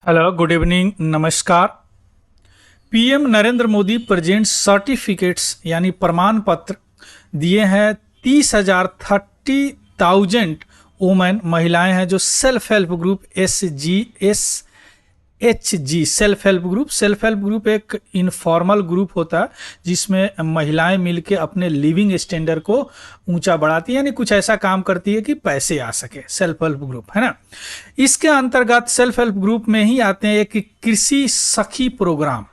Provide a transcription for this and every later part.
Hello, good evening, नमस्कार। PM Narendra Modi present certificates यानी प्रमाण पत्र दिए हैं 30,000 वुमेन महिलाएं हैं जो self help group SHG self help group एक इनफॉर्मल ग्रुप होता है जिसमें महिलाएं मिलके अपने लिविंग स्टैंडर्ड को ऊंचा बढ़ाती है, यानी कुछ ऐसा काम करती है कि पैसे आ सके। सेल्फ हेल्प ग्रुप है ना। इसके अंतर्गत सेल्फ हेल्प ग्रुप में ही आते हैं एक कृषि सखी प्रोग्राम,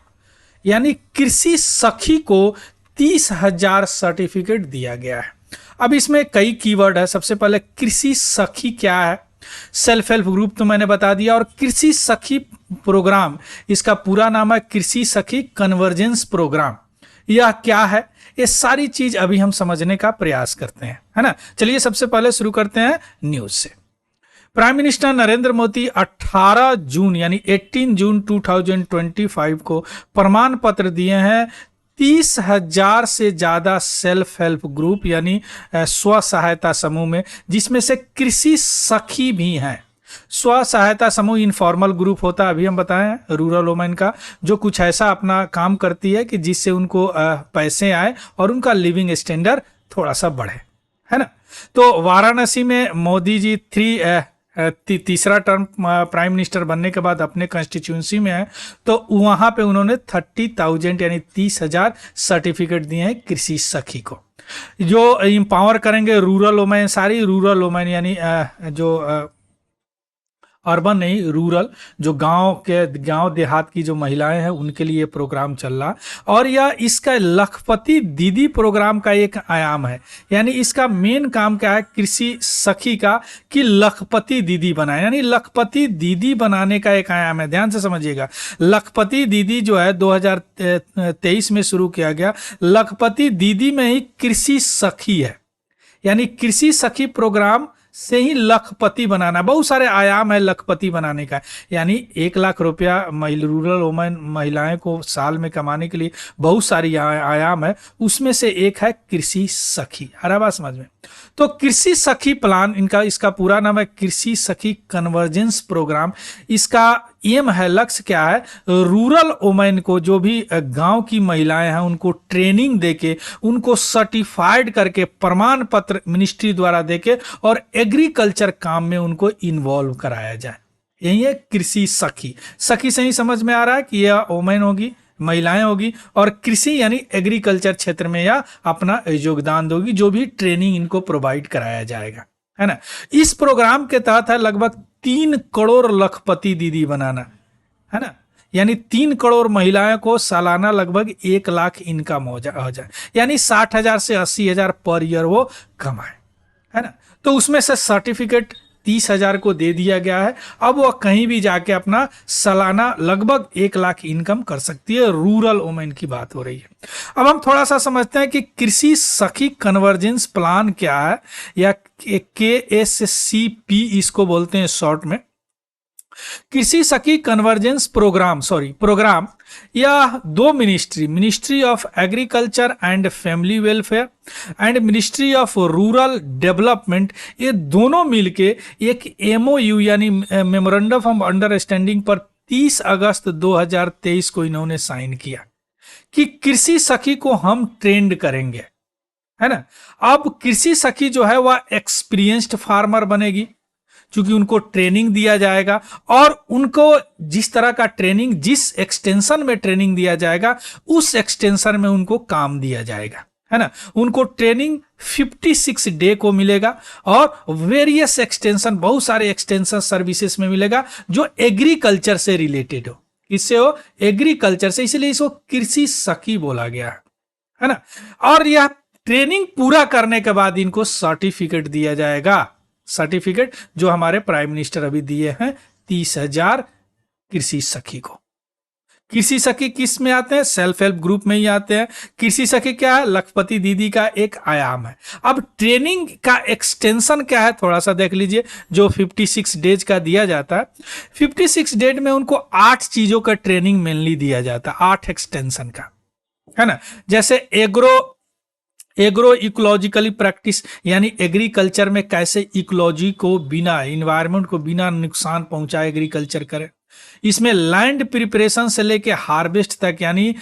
यानी कृषि सखी को 30,000 सर्टिफिकेट दिया गया है। अब इसमें कई कीवर्ड है। सबसे पहले कृषि सखी क्या है, सेल्फ हेल्प ग्रुप तो मैंने बता दिया, और कृषि सखी प्रोग्राम, इसका पूरा नाम है कृषि सखी कन्वर्जेंस प्रोग्राम। यह क्या है, ये सारी चीज अभी हम समझने का प्रयास करते हैं, है ना। चलिए सबसे पहले शुरू करते हैं न्यूज से। प्राइम मिनिस्टर नरेंद्र मोदी 18 जून यानी 18 जून 2025 को प्रमाण पत्र दिए हैं 30,000 से ज्यादा सेल्फ हेल्प ग्रुप यानी स्व सहायता समूह में, जिसमें से कृषि सखी भी हैं। स्व सहायता समूह इनफॉर्मल ग्रुप होता है, अभी हम बताएं, रूरल वुमेन का, जो कुछ ऐसा अपना काम करती है कि जिससे उनको पैसे आए और उनका लिविंग स्टैंडर्ड थोड़ा सा बढ़े, है ना। तो वाराणसी में मोदी जी तीसरा टर्म प्राइम मिनिस्टर बनने के बाद अपने कंस्टिट्यूंसी में है, तो वहां पे उन्होंने 30,000 यानी 30,000 सर्टिफिकेट दिए हैं कृषि सखी को, जो इंपावर करेंगे रूरल वुमेन, सारी रूरल वुमेन यानी जो अर्बन नहीं, रूरल, जो गांव देहात की जो महिलाएं हैं उनके लिए प्रोग्राम चल रहा। और यह इसका लखपति दीदी प्रोग्राम का एक आयाम है, यानी इसका मेन काम क्या है कृषि सखी का, कि लखपति दीदी बनाए, यानी लखपति दीदी बनाने का एक आयाम है। ध्यान से समझिएगा, लखपति दीदी जो है 2023 में शुरू किया गया। लखपति दीदी में ही कृषि सखी है, यानी कृषि सखी प्रोग्राम से ही लखपति बनाना। बहुत सारे आयाम है लखपति बनाने का, यानी 1 लाख रुपया रूरल वुमेन महिलाएं को साल में कमाने के लिए बहुत सारी आयाम है, उसमें से एक है कृषि सखी। हर बात समझ में। तो कृषि सखी प्लान इसका पूरा नाम है कृषि सखी कन्वर्जेंस प्रोग्राम। इसका एम है, लक्ष्य क्या है, रूरल वुमेन को, जो भी गांव की महिलाएं हैं उनको ट्रेनिंग देके, उनको सर्टिफाइड करके, प्रमाण पत्र मिनिस्ट्री द्वारा देके और एग्रीकल्चर काम में उनको इन्वॉल्व कराया जाए। यही है कृषि सखी। सखी से ही समझ में आ रहा है कि यह वुमेन होगी, महिलाएं होगी, और कृषि यानी एग्रीकल्चर क्षेत्र में यह अपना योगदान दोगी, जो भी ट्रेनिंग इनको प्रोवाइड कराया जाएगा, है ना। इस प्रोग्राम के तहत है लगभग 3 करोड़ लखपति दीदी बनाना, है ना, यानी 3 करोड़ महिलाओं को सालाना लगभग 1 लाख इनकम हो जाए, यानी 60,000 से 80,000 पर ईयर वो कमाए, है ना। तो उसमें से सर्टिफिकेट 30,000 को दे दिया गया है। अब वह कहीं भी जाके अपना सालाना लगभग 1 लाख इनकम कर सकती है। रूरल वुमेन की बात हो रही है। अब हम थोड़ा सा समझते हैं कि कृषि सखी कन्वर्जेंस प्लान क्या है, या KSCP इसको बोलते हैं शॉर्ट में। कृषि सखी कन्वर्जेंस प्रोग्राम यह 2 ministry of agriculture and family welfare and ministry of rural development, ये दोनों मिलके एक MOU यानी मेमोरेंडम ऑफ अंडरस्टैंडिंग पर 30 अगस्त 2023 को इन्होंने साइन किया कि कृषि सखी को हम ट्रेंड करेंगे, है ना। अब कृषि सखी जो है वह एक्सपीरियंस्ड फार्मर बनेगी, क्योंकि उनको ट्रेनिंग दिया जाएगा, और उनको जिस तरह का ट्रेनिंग, जिस एक्सटेंशन में ट्रेनिंग दिया जाएगा उस एक्सटेंशन में उनको काम दिया जाएगा, है ना। उनको ट्रेनिंग 56 डे को मिलेगा, और वेरियस एक्सटेंशन, बहुत सारे एक्सटेंशन सर्विसेज में मिलेगा जो एग्रीकल्चर से रिलेटेड हो। इससे हो एग्रीकल्चर से, इसलिए इसको कृषि सखी बोला गया है ना। और यह ट्रेनिंग पूरा करने के बाद इनको सर्टिफिकेट दिया जाएगा, सर्टिफिकेट जो हमारे प्राइम मिनिस्टर अभी दिए हैं 30,000 कृषि सखी को। कृषि सखी किस में आते हैं, सेल्फ हेल्प ग्रुप में ही आते हैं। कृषि सखी क्या है, लखपति दीदी का एक आयाम है। अब ट्रेनिंग का एक्सटेंशन क्या है, थोड़ा सा देख लीजिए। जो 56 डेज का दिया जाता है, 56 डेज में उनको 8 चीजों का ट्रेनिंग मेनली दिया जाता है, 8 एक्सटेंशन का, है ना। जैसे एग्रो इकोलॉजिकली प्रैक्टिस, यानी एग्रीकल्चर में कैसे इकोलॉजी को बिना, इन्वायरमेंट को बिना नुकसान पहुंचाए एग्रीकल्चर करे, इसमें लैंड प्रिपरेशन से लेके हार्वेस्ट तक, यानी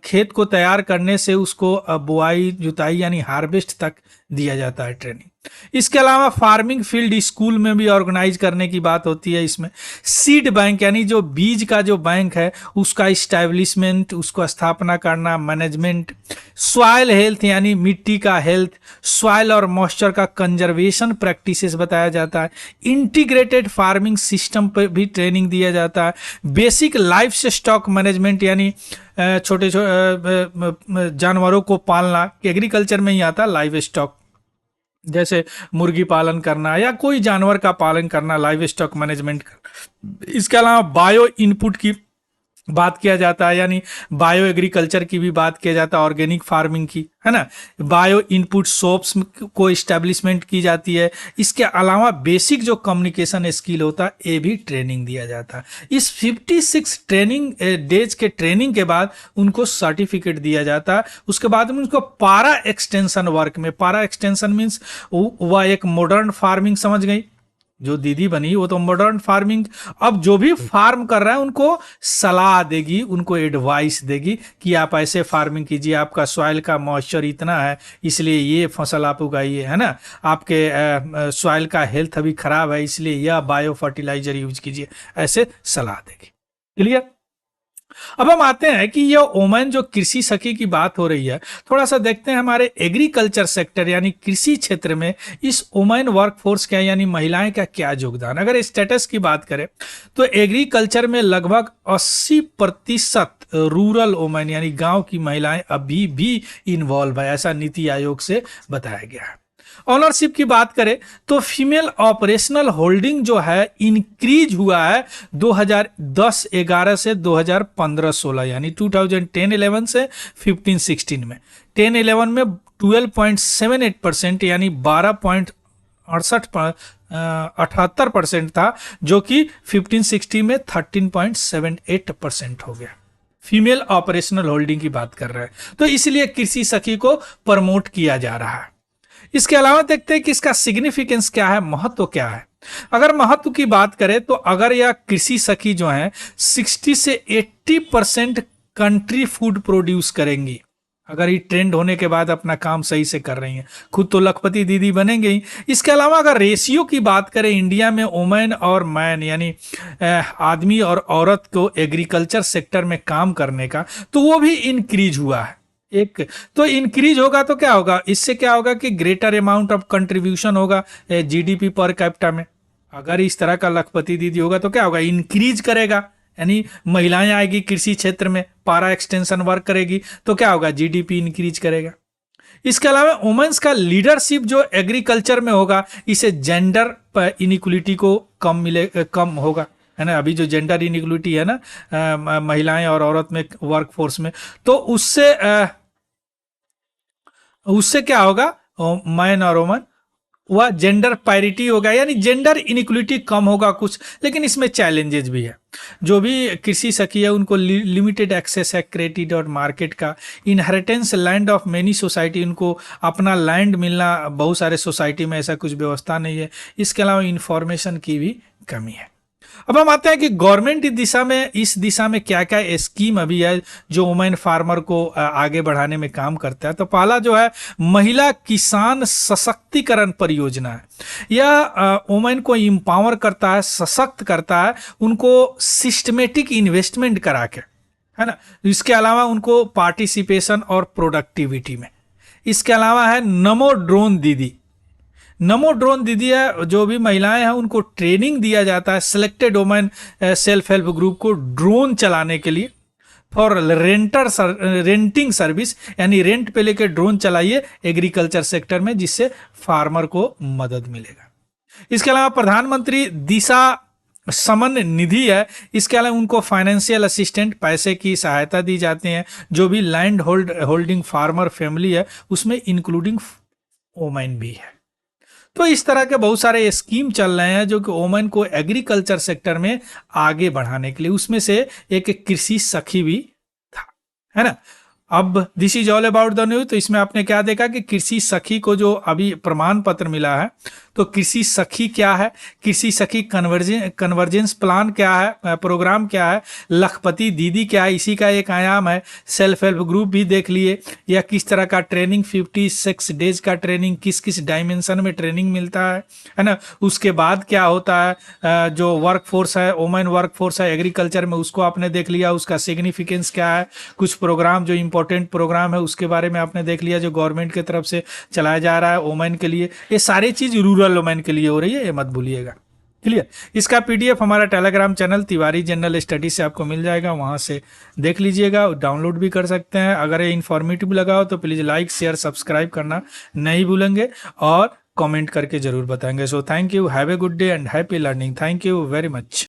खेत को तैयार करने से उसको बुआई जुताई यानी हार्वेस्ट तक दिया जाता है ट्रेनिंग। इसके अलावा फार्मिंग फील्ड स्कूल में भी ऑर्गेनाइज करने की बात होती है। इसमें सीड बैंक यानी जो बीज का जो बैंक है उसका इस्टेब्लिशमेंट, उसको स्थापना करना, मैनेजमेंट, सॉइल हेल्थ यानी मिट्टी का हेल्थ, सॉइल और मॉइस्चर का कंजर्वेशन प्रैक्टिसेस बताया जाता है। इंटीग्रेटेड फार्मिंग सिस्टम पर भी ट्रेनिंग दिया जाता है। बेसिक लाइफ स्टॉक मैनेजमेंट यानी छोटे छोटे जानवरों को पालना, एग्रीकल्चर में ही आता है लाइव स्टॉक, जैसे मुर्गी पालन करना या कोई जानवर का पालन करना, लाइव स्टॉक मैनेजमेंट करना। इसके अलावा बायो इनपुट की बात किया जाता है, यानी बायो एग्रीकल्चर की भी बात किया जाता है, ऑर्गेनिक फार्मिंग की, है ना। बायो इनपुट शॉप्स को इस्टेब्लिशमेंट की जाती है। इसके अलावा बेसिक जो कम्युनिकेशन स्किल होता है ये भी ट्रेनिंग दिया जाता है। इस 56 ट्रेनिंग डेज के ट्रेनिंग के बाद उनको सर्टिफिकेट दिया जाता है। उसके बाद में उनको पारा एक्सटेंशन वर्क में, पारा एक्सटेंशन मीन्स वह एक मॉडर्न फार्मिंग समझ गई, जो दीदी बनी वो तो मॉडर्न फार्मिंग, अब जो भी फार्म कर रहा है उनको सलाह देगी, उनको एडवाइस देगी कि आप ऐसे फार्मिंग कीजिए, आपका सॉइल का मॉइस्चर इतना है इसलिए ये फसल आप उगाइए, है ना, आपके सॉइल का हेल्थ अभी खराब है इसलिए यह बायो फर्टिलाइजर यूज कीजिए, ऐसे सलाह देगी। क्लियर। अब हम आते हैं कि यह ओमन जो कृषि सखी की बात हो रही है, थोड़ा सा देखते हैं हमारे एग्रीकल्चर सेक्टर यानी कृषि क्षेत्र में इस ओमन वर्कफोर्स का यानी महिलाएं का क्या योगदान। अगर स्टेटस की बात करें तो एग्रीकल्चर में लगभग 80% रूरल ओमन यानी गांव की महिलाएं अभी भी इन्वॉल्व है, ऐसा नीति आयोग से बताया गया है। ऑनरशिप की बात करें तो फीमेल ऑपरेशनल होल्डिंग जो है इंक्रीज हुआ है 2010-11 से 2015-16 यानी 2010-11 से 15-16 में। 10-11 में 12.78% यानी 12.78% था, जो कि 15-16 में 13.78% हो गया। फीमेल ऑपरेशनल होल्डिंग की बात कर रहे हैं, तो इसलिए कृषि सखी को प्रमोट किया जा रहा है। इसके अलावा देखते हैं कि इसका सिग्निफिकेंस क्या है, महत्व क्या है। अगर महत्व की बात करें तो अगर यह कृषि सखी जो है 60 से 80% कंट्री फूड प्रोड्यूस करेंगी, अगर ये ट्रेंड होने के बाद अपना काम सही से कर रही हैं, खुद तो लखपति दीदी बनेंगे ही। इसके अलावा अगर रेशियो की बात करें इंडिया में वोमेन और मैन यानी आदमी और औरत को एग्रीकल्चर सेक्टर में काम करने का, तो वो भी इंक्रीज हुआ है। एक तो इंक्रीज होगा तो क्या होगा, इससे क्या होगा कि ग्रेटर अमाउंट ऑफ कंट्रीब्यूशन होगा जीडीपी पर कैपिटा में। अगर इस तरह का लखपति दीदी होगा तो क्या होगा, इंक्रीज करेगा, यानी महिलाएं आएगी कृषि क्षेत्र में, पारा एक्सटेंशन वर्क करेगी तो क्या होगा, जीडीपी इंक्रीज करेगा। इसके अलावा वुमेन्स का लीडरशिप जो एग्रीकल्चर में होगा, इसे जेंडर इनइक्वलिटी को कम होगा, है ना। अभी जो जेंडर इनइक्वलिटी है ना महिलाएं और औरत में वर्कफोर्स में, तो उससे क्या होगा, मैन और वुमन वह जेंडर पैरिटी होगा, यानी जेंडर इनइक्वलिटी कम होगा कुछ। लेकिन इसमें चैलेंजेस भी है। जो भी कृषि सखी है उनको लिमिटेड एक्सेस है क्रेडिट और मार्केट का, inheritance land of many society, उनको अपना लैंड मिलना, बहुत सारे सोसाइटी में ऐसा कुछ व्यवस्था नहीं है। इसके अलावा इंफॉर्मेशन की भी कमी है। अब हम आते हैं कि गवर्नमेंट इस दिशा में क्या क्या स्कीम अभी है जो वुमेन फार्मर को आगे बढ़ाने में काम करता है। तो पहला जो है महिला किसान सशक्तिकरण परियोजना है। यह वुमेन को एम्पावर करता है, सशक्त करता है, उनको सिस्टमेटिक इन्वेस्टमेंट करा के, है ना। इसके अलावा उनको पार्टिसिपेशन और प्रोडक्टिविटी में। इसके अलावा है नमो ड्रोन दीदी। नमो ड्रोन दीदी है, जो भी महिलाएं हैं उनको ट्रेनिंग दिया जाता है selected women self help group को ड्रोन चलाने के लिए फॉर रेंटिंग सर्विस, यानी रेंट पे लेके ड्रोन चलाइए एग्रीकल्चर सेक्टर में, जिससे फार्मर को मदद मिलेगा। इसके अलावा प्रधानमंत्री दिशा समन निधि है। इसके अलावा उनको फाइनेंशियल असिस्टेंट, पैसे की सहायता दी जाती है। जो भी लैंड होल्डिंग फार्मर फैमिली है उसमें इंक्लूडिंग वुमेन भी है। तो इस तरह के बहुत सारे स्कीम चल रहे हैं जो कि वुमेन को एग्रीकल्चर सेक्टर में आगे बढ़ाने के लिए, उसमें से एक कृषि सखी भी था, है ना। अब this is all about the news. तो इसमें आपने क्या देखा कि कृषि सखी को जो अभी प्रमाण पत्र मिला है, तो कृषि सखी क्या है, कृषि सखी कन्वर्जेंस प्लान क्या है, प्रोग्राम क्या है, लखपति दीदी क्या है, इसी का एक आयाम है। सेल्फ हेल्प ग्रुप भी देख लिए, या किस तरह का ट्रेनिंग, 56 डेज का ट्रेनिंग, किस किस डायमेंशन में ट्रेनिंग मिलता है ना। उसके बाद क्या होता है, जो वर्क फोर्स है, वोमेन वर्क फोर्स है एग्रीकल्चर में, उसको आपने देख लिया, उसका सिग्निफिकेंस क्या है। कुछ प्रोग्राम जो इंपॉर्टेंट प्रोग्राम है उसके बारे में आपने देख लिया, जो गवर्नमेंट की तरफ से चलाया जा रहा है वोमेन के लिए। ये सारी चीज रूरल वोमेन के लिए हो रही है, ये मत भूलिएगा। क्लियर। इसका पीडीएफ हमारा Telegram channel Tiwari general study से आपको मिल जाएगा, वहां से देख लीजिएगा, डाउनलोड भी कर सकते हैं। अगर ये इन्फॉर्मेटिव लगा हो तो प्लीज़ लाइक शेयर सब्सक्राइब करना नहीं भूलेंगे, और कमेंट करके जरूर बताएंगे। So thank you, have a good day and happy learning. Thank you very much.